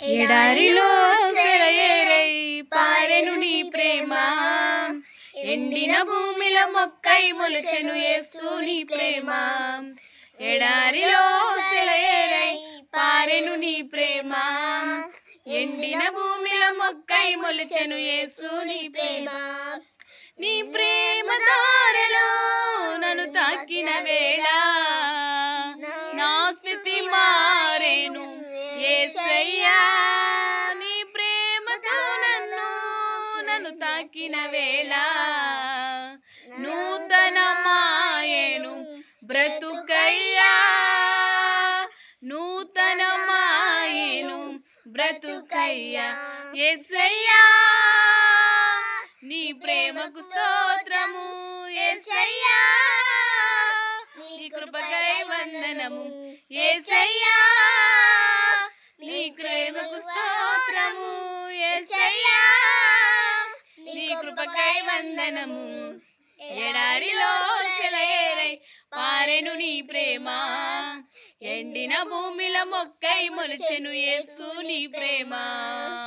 ఎడారిలో సెలయేరై పారెను నీ ప్రేమ, ఎండిన భూమిలో మొక్కై మొలచెను యేసు నీ ప్రేమ. ఎడారిలో సెలయేరై పారెను నీ ప్రేమ, ఎండిన భూమిలో మొక్కై మొలచెను యేసు నీ ప్రేమ. నీ ప్రేమ దారిలో నన్ను తాకిన వేళ నా స్థితి మారేను యేసయ్యా. నీ ప్రేమతో నన్ను తాకిన వేళ నూతనమాయేను బ్రతుకయ్యా, నూతనమాయేను బ్రతుకయ్యా. యేసయ్యా నీ ప్రేమకు స్తోత్రము, యేసయ్యా నీ కృపకై వందనము, యేసయ్యా నీ ప్రేమకు స్తోత్రము, యేసయ్యా నీ కృపకై వందనము. ఎడారిలో సెలయేరై పారెను నీ ప్రేమ, ఎండిన భూమిలో మొక్కై మొలచెను యేసు నీ ప్రేమ.